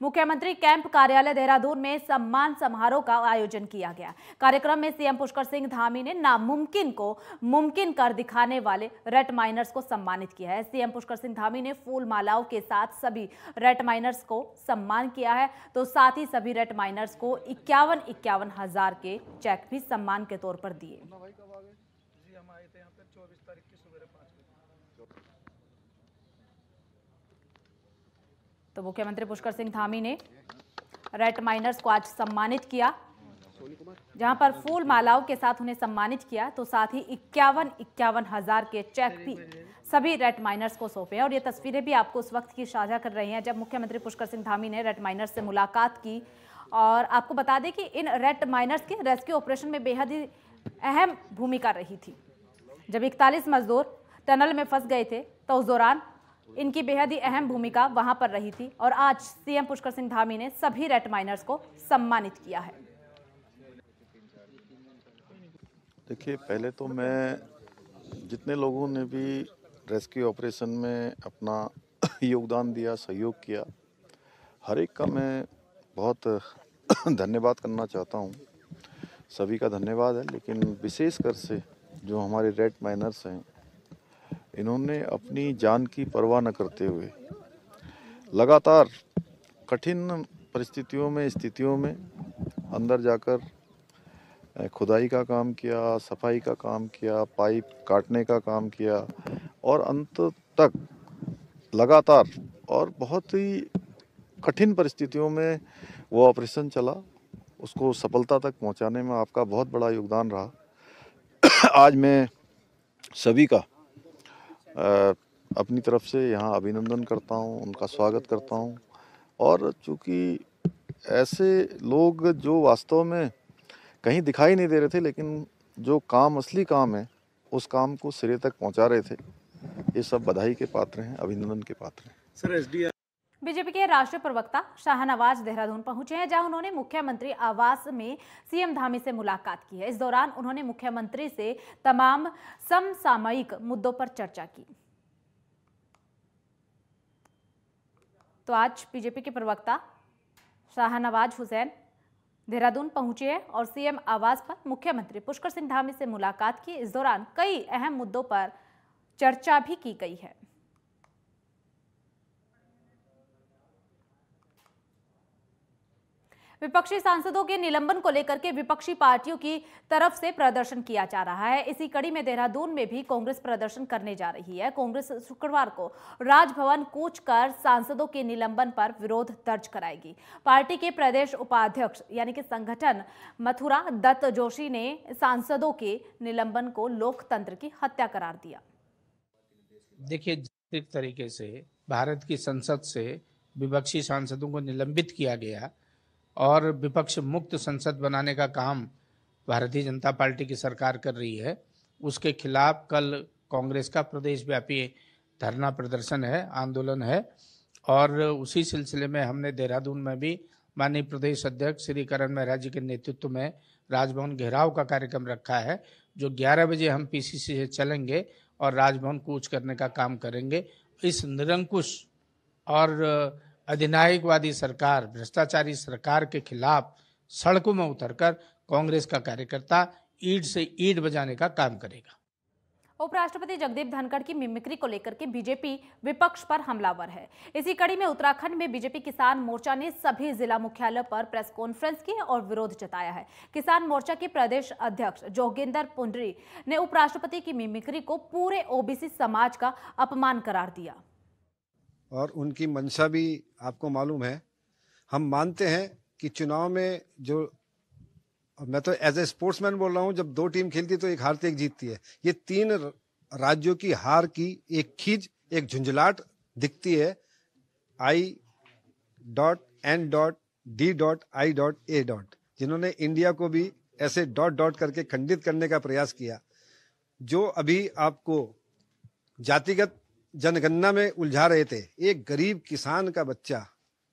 मुख्यमंत्री कैंप कार्यालय देहरादून में सम्मान समारोह का आयोजन किया गया। कार्यक्रम में सीएम पुष्कर सिंह धामी ने नामुमकिन को मुमकिन कर दिखाने वाले रेट माइनर्स को सम्मानित किया है। सीएम पुष्कर सिंह धामी ने फूल मालाओं के साथ सभी रेट माइनर्स को सम्मान किया है, तो साथ ही सभी रेट माइनर्स को 51 हजार के चेक भी सम्मान के तौर पर दिए। तो मुख्यमंत्री पुष्कर सिंह धामी ने रेट माइनर्स को आज सम्मानित किया, जहां पर फूल मालाओं के साथ उन्हें सम्मानित किया, तो साथ ही 51 हजार के चेक भी सभी रेट माइनर्स को सौंपे हैं। और ये तस्वीरें भी आपको उस वक्त की साझा कर रही हैं जब मुख्यमंत्री पुष्कर सिंह धामी ने रेट माइनर्स से मुलाकात की। और आपको बता दें कि इन रेट माइनर्स के रेस्क्यू ऑपरेशन में बेहद ही अहम भूमिका रही थी। जब 41 मजदूर टनल में फंस गए थे तो उस दौरान इनकी बेहद ही अहम भूमिका वहां पर रही थी। और आज सीएम पुष्कर सिंह धामी ने सभी रेट माइनर्स को सम्मानित किया है। देखिए, पहले तो मैं जितने लोगों ने भी रेस्क्यू ऑपरेशन में अपना योगदान दिया, सहयोग किया, हर एक का मैं बहुत धन्यवाद करना चाहता हूं। सभी का धन्यवाद है, लेकिन विशेषकर से जो हमारे रेट माइनर्स हैं, इन्होंने अपनी जान की परवाह न करते हुए लगातार कठिन परिस्थितियों में, स्थितियों में अंदर जाकर खुदाई का काम किया, सफाई का काम किया, पाइप काटने का काम किया और अंत तक लगातार और बहुत ही कठिन परिस्थितियों में वो ऑपरेशन चला, उसको सफलता तक पहुंचाने में आपका बहुत बड़ा योगदान रहा। आज मैं सभी का अपनी तरफ से यहाँ अभिनंदन करता हूँ, उनका स्वागत करता हूँ। और चूँकि ऐसे लोग जो वास्तव में कहीं दिखाई नहीं दे रहे थे, लेकिन जो काम असली काम है उस काम को सिरे तक पहुँचा रहे थे, ये सब बधाई के पात्र हैं, अभिनंदन के पात्र हैं। सर, बीजेपी के राष्ट्रीय प्रवक्ता शाहनवाज देहरादून पहुंचे हैं, जहां उन्होंने मुख्यमंत्री आवास में सीएम धामी से मुलाकात की है। इस दौरान उन्होंने मुख्यमंत्री से तमाम समसामयिक मुद्दों पर चर्चा की। तो आज बीजेपी के प्रवक्ता शाहनवाज हुसैन देहरादून पहुंचे हैं और सीएम आवास पर मुख्यमंत्री पुष्कर सिंह धामी से मुलाकात की। इस दौरान कई अहम मुद्दों पर चर्चा भी की गई है। विपक्षी सांसदों के निलंबन को लेकर के विपक्षी पार्टियों की तरफ से प्रदर्शन किया जा रहा है। इसी कड़ी में देहरादून में भी कांग्रेस प्रदर्शन करने जा रही है। कांग्रेस शुक्रवार को राजभवन कूच कर सांसदों के निलंबन पर विरोध दर्ज कराएगी। पार्टी के प्रदेश उपाध्यक्ष यानी कि संगठन मथुरा दत्त जोशी ने सांसदों के निलंबन को लोकतंत्र की हत्या करार दिया। देखिए, जिस तरीके से भारत की संसद से विपक्षी सांसदों को निलंबित किया गया और विपक्ष मुक्त संसद बनाने का काम भारतीय जनता पार्टी की सरकार कर रही है, उसके खिलाफ कल कांग्रेस का प्रदेश व्यापी धरना प्रदर्शन है, आंदोलन है। और उसी सिलसिले में हमने देहरादून में भी माननीय प्रदेश अध्यक्ष श्री करण मेहरा जी के नेतृत्व में राजभवन घेराव का कार्यक्रम रखा है, जो 11 बजे हम पीसीसी से चलेंगे और राजभवन कूच करने का काम करेंगे। इस निरंकुश और अधिनायकवादी सरकार, भ्रष्टाचारी सरकार के खिलाफ सड़कों में उतरकर कांग्रेस का कार्यकर्ता ईंट से ईंट बजाने का काम करेगा। उपराष्ट्रपति जगदीप धनखड़ की मिमिक्री को लेकर के बीजेपी विपक्ष पर हमलावर है। इसी कड़ी में उत्तराखंड में बीजेपी किसान मोर्चा ने सभी जिला मुख्यालय पर प्रेस कॉन्फ्रेंस की और विरोध जताया है। किसान मोर्चा के प्रदेश अध्यक्ष जोगिंदर पुंडरी ने उपराष्ट्रपति की मिमिक्री को पूरे ओबीसी समाज का अपमान करार दिया। और उनकी मंशा भी आपको मालूम है। हम मानते हैं कि चुनाव में जो, मैं तो एज ए स्पोर्ट्समैन बोल रहा हूं, जब 2 टीम खेलती है तो एक हारती एक जीतती है। ये 3 राज्यों की हार की एक खींच, एक झुंझलाट दिखती है I.N.D.I.A. जिन्होंने इंडिया को भी ऐसे डॉट करके खंडित करने का प्रयास किया। जो अभी आपको जातिगत जनगणना में उलझा रहे थे, एक गरीब किसान का बच्चा,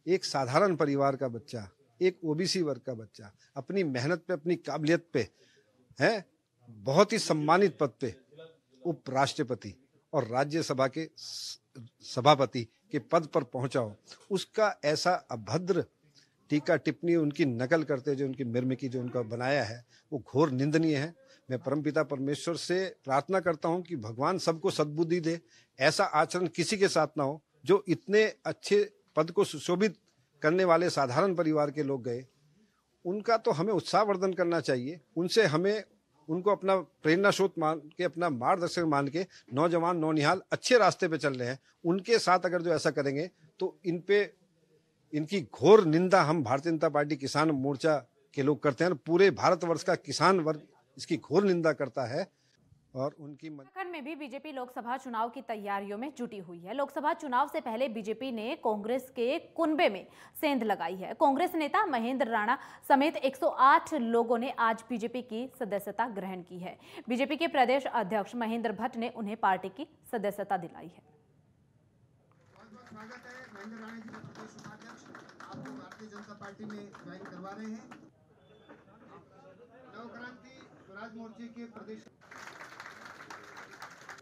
एक साधारण परिवार का बच्चा, एक ओबीसी वर्ग का बच्चा अपनी मेहनत पे, अपनी काबिलियत पे है, बहुत ही सम्मानित पद पे उपराष्ट्रपति और राज्यसभा के सभापति के पद पर पहुंचा हो, उसका ऐसा अभद्र टीका टिप्पणी उनकी नकल करते जो उनकी मिर्मिकी जो उनका बनाया है वो घोर निंदनीय है। मैं परमपिता परमेश्वर से प्रार्थना करता हूं कि भगवान सबको सद्बुद्धि दे, ऐसा आचरण किसी के साथ ना हो। जो इतने अच्छे पद को सुशोभित करने वाले साधारण परिवार के लोग गए, उनका तो हमें उत्साहवर्धन करना चाहिए। उनसे हमें उनको अपना प्रेरणा स्रोत मान के, अपना मार्गदर्शक मान के, नौजवान नौनिहाल अच्छे रास्ते पे चल रहे हैं, उनके साथ अगर जो ऐसा करेंगे तो इन पे इनकी घोर निंदा हम भारतीय जनता पार्टी किसान मोर्चा के लोग करते हैं। पूरे भारतवर्ष का किसान वर्ग इसकी घोर निंदा करता है। और उनकी उत्तराखंड में भी बीजेपी लोकसभा चुनाव की तैयारियों में जुटी हुई है। लोकसभा चुनाव से पहले बीजेपी ने कांग्रेस के कुनबे में सेंध लगाई है। कांग्रेस नेता महेंद्र राणा समेत 108 लोगों ने आज बीजेपी की सदस्यता ग्रहण की है। बीजेपी के प्रदेश अध्यक्ष महेंद्र भट्ट ने उन्हें पार्टी की सदस्यता दिलाई है। स्वागत है महेंद्र राणा जी, प्रदेश उपाध्यक्ष, आपको भारतीय जनता पार्टी में ज्वाइन करवा रहे हैं। नवक्रांति स्वराज मोर्चे के प्रदेश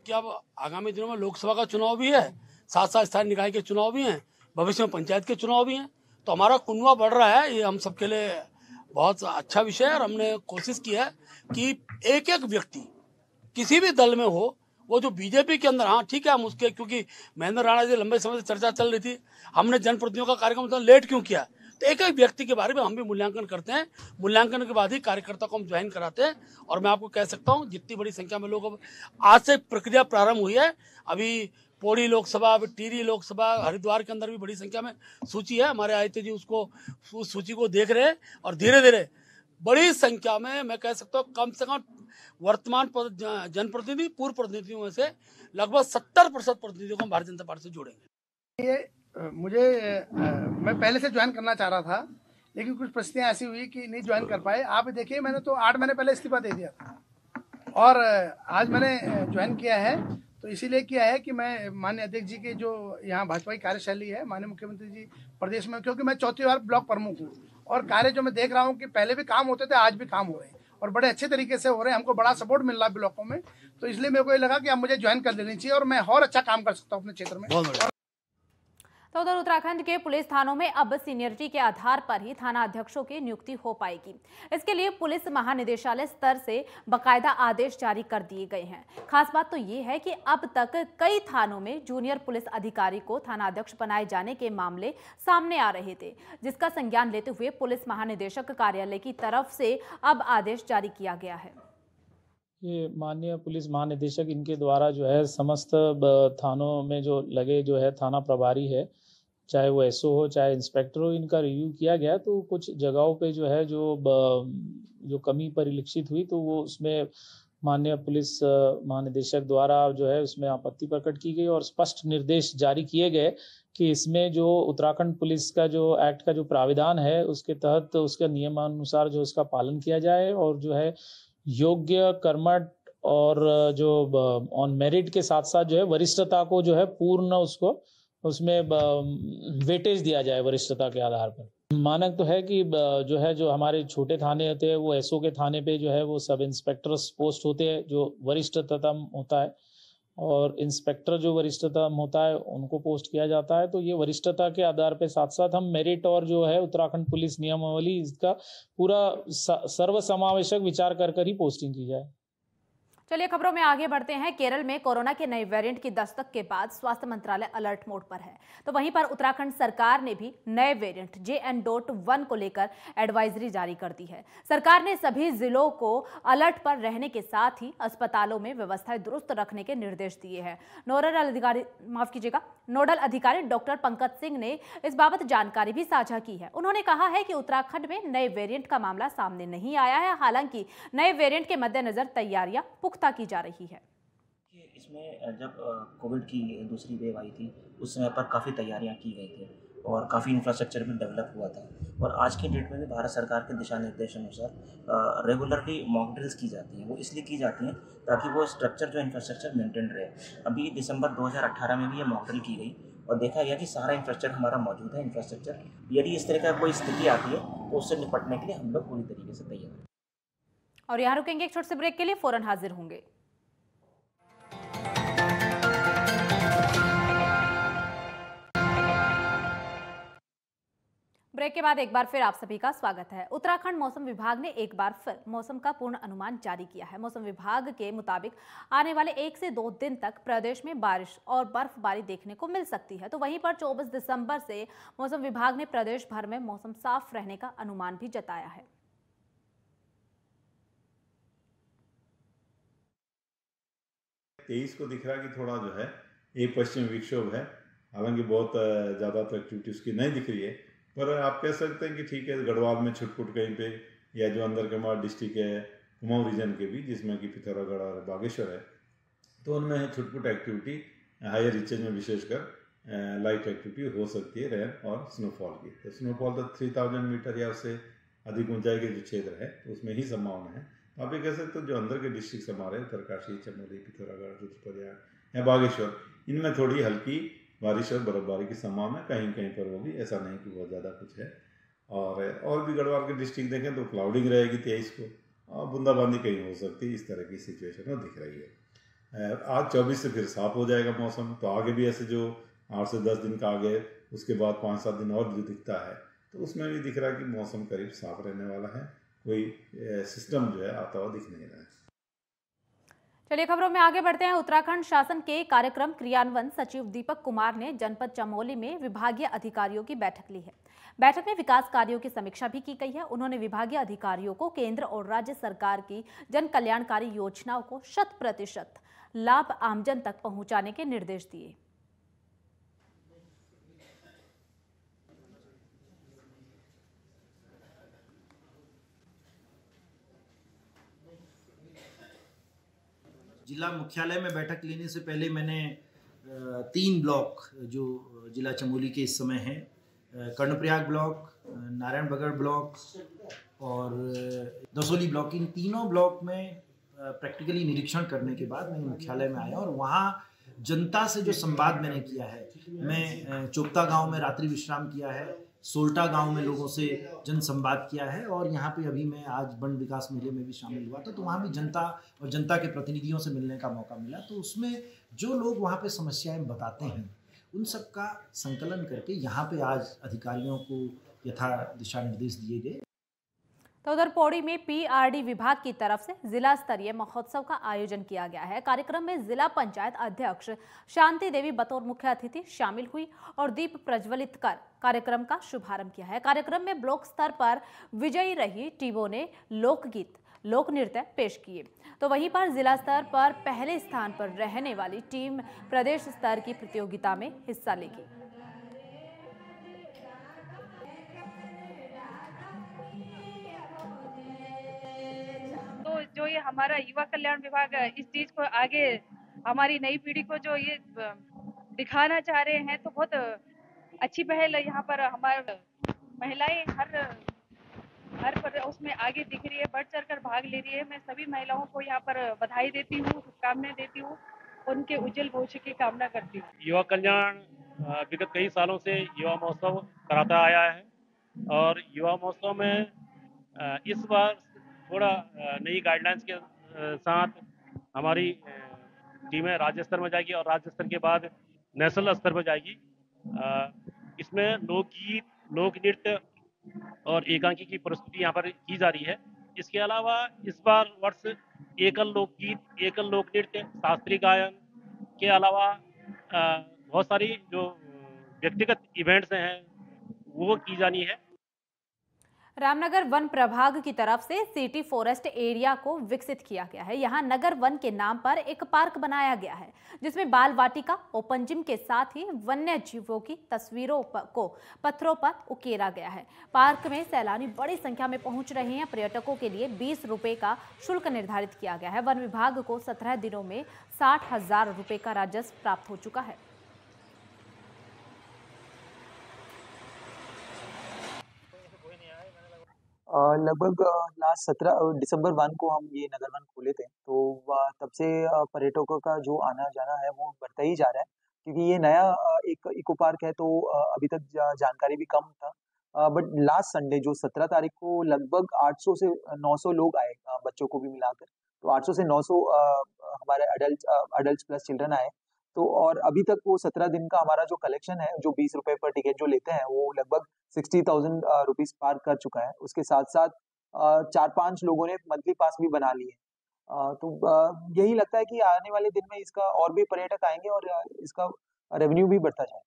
क्या अब आगामी दिनों में लोकसभा का चुनाव भी है, साथ साथ स्थानीय निकाय के चुनाव भी हैं, भविष्य में पंचायत के चुनाव भी हैं, तो हमारा कुनबा बढ़ रहा है। ये हम सबके लिए बहुत अच्छा विषय है और हमने कोशिश की है कि एक एक व्यक्ति किसी भी दल में हो, वो जो बीजेपी के अंदर, हाँ ठीक है, हम उसके, क्योंकि महेंद्र राणा जी लंबे समय से चर्चा चल रही थी, हमने जनप्रतिनिधियों का कार्यक्रम तो लेट क्यों किया, तो एक एक व्यक्ति के बारे में हम भी मूल्यांकन करते हैं। मूल्यांकन के बाद ही कार्यकर्ता को हम ज्वाइन कराते हैं। और मैं आपको कह सकता हूँ जितनी बड़ी संख्या में लोग, अब आज से प्रक्रिया प्रारंभ हुई है। अभी पौड़ी लोकसभा, अभी टिहरी लोकसभा, हरिद्वार के अंदर भी बड़ी संख्या में सूची है। हमारे आदित्य जी उसको, उस सूची को देख रहे हैं और धीरे धीरे बड़ी संख्या में, मैं कह सकता हूँ कम से कम वर्तमान जनप्रतिनिधि, पूर्व प्रतिनिधियों में से लगभग 70% प्रतिनिधियों को हम भारतीय जनता पार्टी से जोड़ेंगे। ये मैं पहले से ज्वाइन करना चाह रहा था, लेकिन कुछ परिस्थितियाँ ऐसी हुई कि नहीं ज्वाइन कर पाए। आप देखिए, मैंने तो 8 महीने पहले इस्तीफा दे दिया था और आज मैंने ज्वाइन किया है। तो इसीलिए किया है कि मैं माननीय अध्यक्ष जी के जो यहाँ भाजपा की कार्यशैली है, माननीय मुख्यमंत्री जी प्रदेश में, क्योंकि मैं 4थी बार ब्लॉक प्रमुख हूँ और कार्य जो मैं देख रहा हूँ कि पहले भी काम होते थे, आज भी काम हो रहे हैं और बड़े अच्छे तरीके से हो रहे हैं। हमको बड़ा सपोर्ट मिल रहा है ब्लॉकों में, तो इसलिए मेरे को ये लगा कि अब मुझे ज्वाइन कर लेनी चाहिए और मैं और अच्छा काम कर सकता हूँ अपने क्षेत्र में। तो उधर उत्तराखंड के पुलिस थानों में अब सीनियरिटी के आधार पर ही थाना अध्यक्षों की नियुक्ति हो पाएगी। इसके लिए पुलिस महानिदेशालय स्तर से बकायदा आदेश जारी कर दिए गए हैं। खास बात तो ये है कि अब तक कई थानों में जूनियर पुलिस अधिकारी को थाना अध्यक्ष बनाए जाने के मामले सामने आ रहे थे, जिसका संज्ञान लेते हुए पुलिस महानिदेशक कार्यालय की तरफ से अब आदेश जारी किया गया है। ये माननीय पुलिस महानिदेशक, इनके द्वारा जो है समस्त थानों में जो लगे जो है थाना प्रभारी है, चाहे वो एसओ हो चाहे इंस्पेक्टर हो, इनका रिव्यू किया गया। तो कुछ जगहों पे जो है जो कमी परिलक्षित हुई, तो वो उसमें माननीय पुलिस महानिदेशक द्वारा जो है उसमें आपत्ति प्रकट की गई और स्पष्ट निर्देश जारी किए गए कि इसमें जो उत्तराखंड पुलिस का जो एक्ट का जो प्राविधान है उसके तहत उसका नियमानुसार जो इसका पालन किया जाए और जो है योग्य, कर्मठ और जो ऑन मेरिट के साथ साथ जो है वरिष्ठता को जो है पूर्ण उसको उसमें वेटेज दिया जाए वरिष्ठता के आधार पर। मानक तो है कि जो हमारे छोटे थाने होते हैं वो एसओ के थाने पे जो है वो सब इंस्पेक्टर पोस्ट होते हैं जो वरिष्ठतम होता है, और इंस्पेक्टर जो वरिष्ठतम होता है उनको पोस्ट किया जाता है। तो ये वरिष्ठता के आधार पे साथ साथ हम मेरिट और जो है उत्तराखंड पुलिस नियमावली, इसका पूरा सर्वसमावेशक विचार कर ही पोस्टिंग की जाए। चलिए खबरों में आगे बढ़ते हैं। केरल में कोरोना के नए वेरिएंट की दस्तक के बाद स्वास्थ्य मंत्रालय अलर्ट मोड पर है, तो वहीं पर उत्तराखंड सरकार ने भी नए वेरिएंट JN.1 को लेकर एडवाइजरी जारी कर दी है। सरकार ने सभी जिलों को अलर्ट पर रहने के साथ ही अस्पतालों में व्यवस्थाएं दुरुस्त रखने के निर्देश दिए हैं। नोडल अधिकारी डॉक्टर पंकज सिंह ने इस बाबत जानकारी भी साझा की है। उन्होंने कहा है कि उत्तराखंड में नए वेरिएंट का मामला सामने नहीं आया है, हालांकि नए वेरिएंट के मद्देनजर तैयारियां पुख्ता की जा रही है। इसमें जब कोविड की दूसरी वेव आई थी उस समय पर काफ़ी तैयारियां की गई थी और काफ़ी इंफ्रास्ट्रक्चर भी डेवलप हुआ था, और आज की डेट में भी भारत सरकार के दिशा निर्देश अनुसार रेगुलरली मॉक ड्रिल्स की जाती हैं। वो इसलिए की जाती हैं ताकि वो स्ट्रक्चर जो इंफ्रास्ट्रक्चर मेंटेन रहे। अभी दिसंबर 2018 में भी ये मॉक ड्रिल की गई और देखा गया कि सारा इंफ्रास्ट्रक्चर हमारा मौजूद है। इंफ्रास्ट्रक्चर यदि इस तरह का कोई स्थिति आती है तो उससे निपटने के लिए हम लोग पूरी तरीके से तैयार हैं। और यहाँ रुकेंगे एक छोटे से ब्रेक के लिए, फौरन हाजिर होंगे। ब्रेक के बाद एक बार फिर आप सभी का स्वागत है। उत्तराखंड मौसम विभाग ने एक बार फिर मौसम का पूर्ण अनुमान जारी किया है। मौसम विभाग के मुताबिक आने वाले 1 से 2 दिन तक प्रदेश में बारिश और बर्फबारी देखने को मिल सकती है। तो वहीं पर 24 दिसंबर से मौसम विभाग ने प्रदेश भर में मौसम साफ रहने का अनुमान भी जताया है। तेईस को दिख रहा है कि थोड़ा जो है एक पश्चिमी विक्षोभ है, हालांकि बहुत ज़्यादा तो एक्टिविटी उसकी नहीं दिख रही है, पर आप कह सकते हैं कि ठीक है, गढ़वाल में छुटपुट कहीं पे, या जो अंदर कमार डिस्ट्रिक्ट है कुमाऊं रीजन के भी, जिसमें कि पिथौरागढ़ और बागेश्वर है, तो उनमें छुटपुट एक्टिविटी हायर रीचेज में विशेषकर लाइट एक्टिविटी हो सकती है रेन और स्नोफॉल की। तो स्नोफॉल तो 3000 मीटर या उससे अधिक ऊंचाई के जो क्षेत्र है तो उसमें ही संभावना है। तो आप ये कह सकते हो जो अंदर के डिस्ट्रिक्ट हमारे उत्तरकाशी, चमोली, पिथौरागढ़, रुद्रप्रयाग या बागेश्वर, इनमें थोड़ी हल्की बारिश और बर्फबारी की संभावना कहीं कहीं पर होगी, ऐसा नहीं कि बहुत ज़्यादा कुछ है। और भी गढ़वाल के डिस्ट्रिक्ट देखें तो क्लाउडिंग रहेगी 23 को, और बूंदाबांदी कहीं हो सकती है, इस तरह की सिचुएशन में दिख रही है। आज 24 से फिर साफ हो जाएगा मौसम, तो आगे भी ऐसे जो 8 से 10 दिन का आगे, उसके बाद 5-7 दिन और जो दिखता है, तो उसमें भी दिख रहा है कि मौसम करीब साफ रहने वाला है, कोई सिस्टम जो है आता हुआ दिख नहीं रहा है। चलिए खबरों में आगे बढ़ते हैं। उत्तराखंड शासन के कार्यक्रम क्रियान्वयन सचिव दीपक कुमार ने जनपद चमोली में विभागीय अधिकारियों की बैठक ली है। बैठक में विकास कार्यों की समीक्षा भी की गई है। उन्होंने विभागीय अधिकारियों को केंद्र और राज्य सरकार की जन कल्याणकारी योजनाओं को 100% लाभ आमजन तक पहुंचाने के निर्देश दिए। जिला मुख्यालय में बैठक लेने से पहले मैंने 3 ब्लॉक जो जिला चमोली के इस समय हैं, कर्णप्रयाग ब्लॉक, नारायणबगड़ ब्लॉक और दसोली ब्लॉक, इन तीनों ब्लॉक में प्रैक्टिकली निरीक्षण करने के बाद मैं मुख्यालय में आया और वहाँ जनता से जो संवाद मैंने किया है, मैं चोपता गांव में रात्रि विश्राम किया है, सोल्टा गांव में लोगों से जन संवाद किया है और यहाँ पे अभी मैं आज वन विकास मेले में भी शामिल हुआ था, तो वहाँ भी जनता और जनता के प्रतिनिधियों से मिलने का मौका मिला। तो उसमें जो लोग वहाँ पे समस्याएं बताते हैं उन सब का संकलन करके यहाँ पे आज अधिकारियों को यथा दिशा निर्देश दिए गए। तो उधर पौड़ी में पीआरडी विभाग की तरफ से जिला स्तरीय महोत्सव का आयोजन किया गया है। कार्यक्रम में जिला पंचायत अध्यक्ष शांति देवी बतौर मुख्य अतिथि शामिल हुई और दीप प्रज्वलित कर कार्यक्रम का शुभारंभ किया है। कार्यक्रम में ब्लॉक स्तर पर विजयी रही टीमों ने लोकगीत, लोक नृत्य पेश किए, तो वहीं पर जिला स्तर पर पहले स्थान पर रहने वाली टीम प्रदेश स्तर की प्रतियोगिता में हिस्सा लेगी। जो ये हमारा युवा कल्याण विभाग इस चीज को आगे हमारी नई पीढ़ी को जो ये दिखाना चाह रहे हैं, तो बहुत अच्छी पहल यहाँ पर हमारे महिलाएं हर पर उसमें आगे दिख रही है, बढ़ चढ़ कर भाग ले रही है। मैं सभी महिलाओं को यहाँ पर बधाई देती हूँ, शुभकामनाएं देती हूँ, उनके उज्जवल भविष्य की कामना करती हूँ। युवा कल्याण विगत कई सालों से युवा महोत्सव कराता आया है और युवा महोत्सव में इस बार थोड़ा नई गाइडलाइंस के साथ हमारी टीमें राज्य स्तर में जाएगी और राज्य स्तर के बाद नेशनल स्तर पर जाएगी। इसमें लोकगीत, लोक नृत्य और एकांकी की प्रस्तुति यहाँ पर की जा रही है। इसके अलावा इस बार वर्ष एकल लोकगीत, एकल लोक नृत्य, शास्त्रीय गायन के अलावा बहुत सारी जो व्यक्तिगत इवेंट्स हैं वो की जानी है। रामनगर वन प्रभाग की तरफ से सिटी फॉरेस्ट एरिया को विकसित किया गया है। यहाँ नगर वन के नाम पर एक पार्क बनाया गया है, जिसमें बाल वाटिका, ओपन जिम के साथ ही वन्य जीवों की तस्वीरों को पत्थरों पर उकेरा गया है। पार्क में सैलानी बड़ी संख्या में पहुंच रहे हैं। पर्यटकों के लिए 20 रुपए का शुल्क निर्धारित किया गया है। वन विभाग को 17 दिनों में 60,000 रुपए का राजस्व प्राप्त हो चुका है। लगभग लास्ट 17 दिसंबर 1 को हम ये नगर वन खोले थे, तो तब से पर्यटकों का जो आना जाना है वो बढ़ता ही जा रहा है, क्योंकि ये नया एक इको पार्क है, तो अभी तक जानकारी भी कम था। बट लास्ट संडे जो 17 तारीख को लगभग 800 से 900 लोग आए, बच्चों को भी मिलाकर, तो 800 से 900 हमारे अडल्ट प्लस चिल्ड्रन आए। तो और अभी तक वो 17 दिन का हमारा जो कलेक्शन है, जो 20 रुपए पर टिकट जो लेते हैं, वो लगभग 60,000 रुपीज पार कर चुका है। उसके साथ साथ 4-5 लोगों ने मंथली पास भी बना लिए। तो यही लगता है कि आने वाले दिन में इसका और भी पर्यटक आएंगे और इसका रेवेन्यू भी बढ़ता जाए।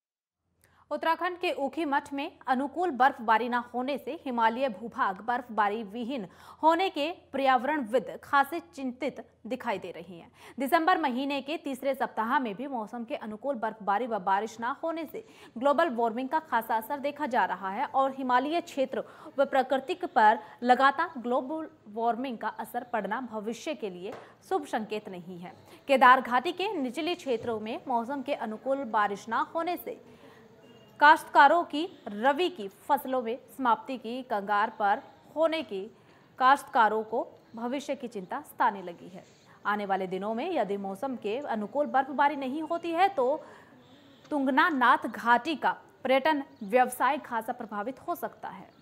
उत्तराखंड के ऊखीमठ में अनुकूल बर्फबारी न होने से हिमालय भूभाग बर्फबारी विहीन होने के पर्यावरणविद खासे चिंतित दिखाई दे रही हैं। दिसंबर महीने के तीसरे सप्ताह में भी मौसम के अनुकूल बर्फबारी व बारिश न होने से ग्लोबल वार्मिंग का खासा असर देखा जा रहा है और हिमालयी क्षेत्र व प्रकृति पर लगातार ग्लोबल वार्मिंग का असर पड़ना भविष्य के लिए शुभ संकेत नहीं है। केदार घाटी के निचले क्षेत्रों में मौसम के अनुकूल बारिश न होने से काश्तकारों की रबी की फसलों में समाप्ति की कगार पर होने की काश्तकारों को भविष्य की चिंता सताने लगी है। आने वाले दिनों में यदि मौसम के अनुकूल बर्फबारी नहीं होती है तो तुंगनानाथ घाटी का पर्यटन व्यवसाय खासा प्रभावित हो सकता है।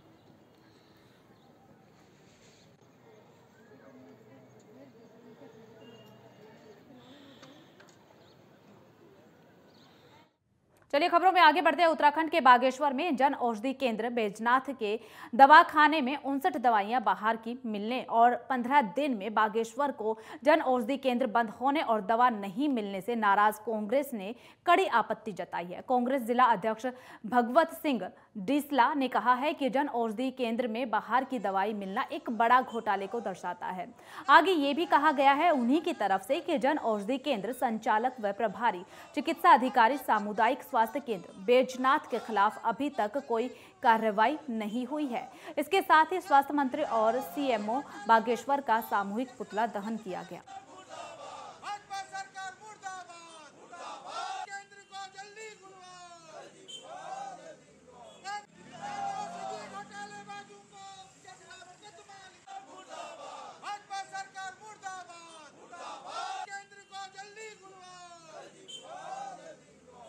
चलिए खबरों में आगे बढ़ते हैं। उत्तराखंड के बागेश्वर में जन औषधि केंद्र बैजनाथ के दवाखाने में 59 दवाइयां बाहर की मिलने और 15 दिन में बागेश्वर को जन औषधि केंद्र बंद होने और दवा नहीं मिलने से नाराज कांग्रेस ने कड़ी आपत्ति जताई है। कांग्रेस जिला अध्यक्ष भगवत सिंह डिसला ने कहा है कि जन औषधि केंद्र में बाहर की दवाई मिलना एक बड़ा घोटाले को दर्शाता है। आगे ये भी कहा गया है उन्हीं की तरफ से कि जन औषधि केंद्र संचालक व प्रभारी चिकित्सा अधिकारी सामुदायिक स्वास्थ्य केंद्र बैजनाथ के खिलाफ अभी तक कोई कार्रवाई नहीं हुई है। इसके साथ ही स्वास्थ्य मंत्री और सीएमओ बागेश्वर का सामूहिक पुतला दहन किया गया।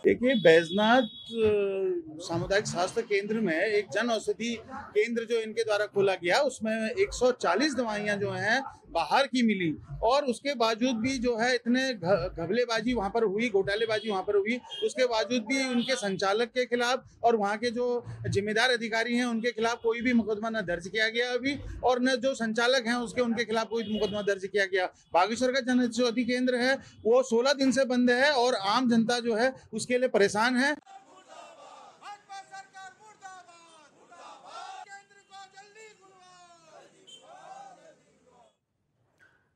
देखिए, बैजनाथ सामुदायिक स्वास्थ्य केंद्र में एक जन औषधि केंद्र जो इनके द्वारा खोला गया, उसमें 140 दवाइयां जो हैं बाहर की मिली और उसके बावजूद भी जो है इतने घबलेबाजी वहां पर हुई, घोटालेबाजी वहां पर हुई। उसके बावजूद भी उनके संचालक के खिलाफ और वहां के जो जिम्मेदार अधिकारी हैं उनके खिलाफ कोई भी मुकदमा न दर्ज किया गया अभी, और न जो संचालक हैं उनके खिलाफ कोई मुकदमा दर्ज किया गया। बागेश्वर का जन औषधि केंद्र है वो 16 दिन से बंद है और आम जनता जो है उसके लिए परेशान है।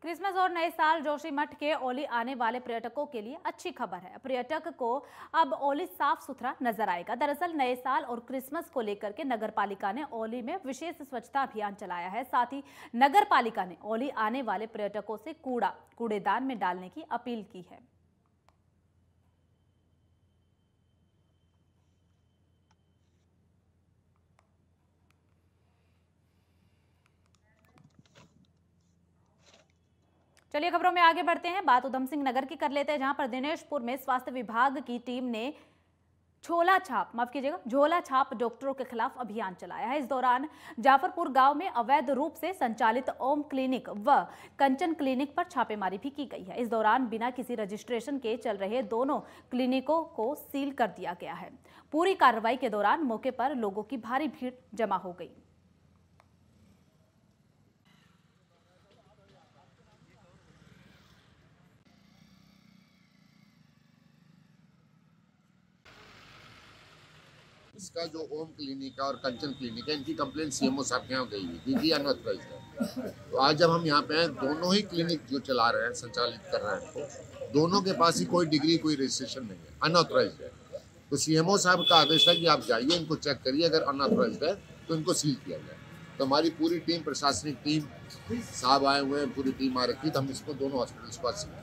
क्रिसमस और नए साल जोशीमठ के ओली आने वाले पर्यटकों के लिए अच्छी खबर है। पर्यटक को अब ओली साफ सुथरा नजर आएगा। दरअसल नए साल और क्रिसमस को लेकर के नगर पालिका ने ओली में विशेष स्वच्छता अभियान चलाया है। साथ ही नगर पालिका ने ओली आने वाले पर्यटकों से कूड़ेदान में डालने की अपील की है। चलिए खबरों में आगे बढ़ते हैं। बात उधम सिंह नगर की कर लेते हैं, जहां पर दिनेशपुर में स्वास्थ्य विभाग की टीम ने झोला छाप डॉक्टरों के खिलाफ अभियान चलाया है। इस दौरान जाफरपुर गांव में अवैध रूप से संचालित ओम क्लिनिक व कंचन क्लिनिक पर छापेमारी भी की गई है। इस दौरान बिना किसी रजिस्ट्रेशन के चल रहे दोनों क्लिनिकों को सील कर दिया गया है। पूरी कार्रवाई के दौरान मौके पर लोगों की भारी भीड़ जमा हो गई। इसका जो ओम क्लिनिक है और कंचन क्लिनिक है, इनकी कंप्लेंट सीएमओ साहब के यहाँ गई हुई थी कि अनऑथराइज्ड है। तो आज जब हम यहाँ पे हैं, दोनों ही क्लिनिक जो चला रहे हैं, संचालित कर रहे हैं, तो दोनों के पास ही कोई डिग्री कोई रजिस्ट्रेशन नहीं है, अनऑथराइज्ड है। तो सीएमओ साहब का आदेश था कि आप जाइए, इनको चेक करिए, अगर अनऑथराइज्ड है तो इनको सील किया जाए। तो हमारी पूरी टीम, प्रशासनिक टीम साहब आए हुए हैं, पूरी टीम आ रखी, तो हम इसको दोनों हॉस्पिटल्स को सील।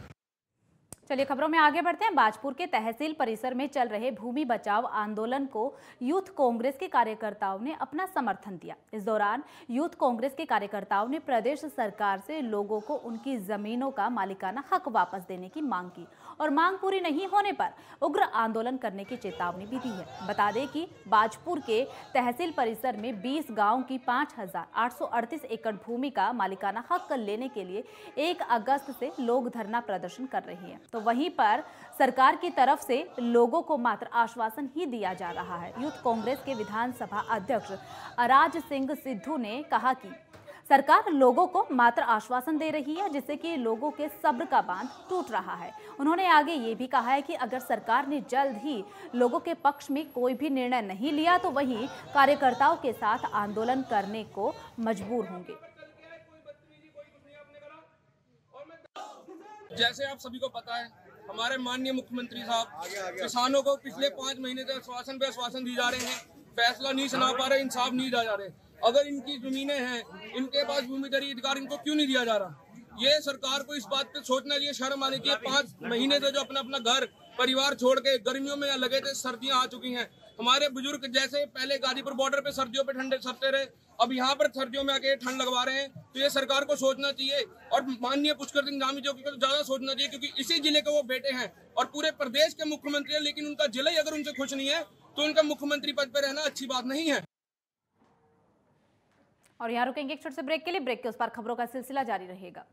चलिए खबरों में आगे बढ़ते हैं। बाजपुर के तहसील परिसर में चल रहे भूमि बचाओ आंदोलन को यूथ कांग्रेस के कार्यकर्ताओं ने अपना समर्थन दिया। इस दौरान यूथ कांग्रेस के कार्यकर्ताओं ने प्रदेश सरकार से लोगों को उनकी जमीनों का मालिकाना हक वापस देने की मांग की और मांग पूरी नहीं होने पर उग्र आंदोलन करने की चेतावनी भी दी है। बता दें कि बाजपुर के तहसील परिसर में 20 गाँव की 5,838 एकड़ भूमि का मालिकाना हक लेने के लिए 1 अगस्त से लोग धरना प्रदर्शन कर रहे हैं। तो वहीं पर सरकार की तरफ से लोगों को मात्र आश्वासन ही दिया जा रहा है। यूथ कांग्रेस के विधानसभा अध्यक्ष अराज सिंह सिद्धू ने कहा कि सरकार लोगों को मात्र आश्वासन दे रही है, जिससे कि लोगों के सब्र का बांध टूट रहा है। उन्होंने आगे ये भी कहा है कि अगर सरकार ने जल्द ही लोगों के पक्ष में कोई भी निर्णय नहीं लिया तो वही कार्यकर्ताओं के साथ आंदोलन करने को मजबूर होंगे। जैसे आप सभी को पता है, हमारे माननीय मुख्यमंत्री साहब किसानों को पिछले 5 महीने से आश्वासन पे आश्वासन दिए जा रहे हैं, फैसला नहीं सुना पा रहे, इंसाफ नहीं दिया जा रहे। अगर इनकी जमीनें हैं, इनके पास भूमिधरी अधिकार, इनको क्यों नहीं दिया जा रहा? ये सरकार को इस बात पे सोचना चाहिए, शर्म आनी चाहिए। 5 महीने से जो अपना अपना घर परिवार छोड़ के गर्मियों में लगे थे, सर्दियां आ चुकी हैं। हमारे बुजुर्ग जैसे पहले गाजीपुर बॉर्डर पे सर्दियों पे ठंडे सरते रहे, अब यहाँ पर सर्दियों में आके ठंड लगवा रहे हैं। तो ये सरकार को सोचना चाहिए और माननीय पुष्कर सिंह धामी जी को ज्यादा सोचना चाहिए, क्योंकि इसी जिले के वो बेटे हैं और पूरे प्रदेश के मुख्यमंत्री है, लेकिन उनका जिला ही अगर उनसे खुश नहीं है तो उनका मुख्यमंत्री पद पर रहना अच्छी बात नहीं है। और यहाँ रुकेंगे एक छोटे से ब्रेक के लिए। ब्रेक के उस पार खबरों का सिलसिला जारी रहेगा।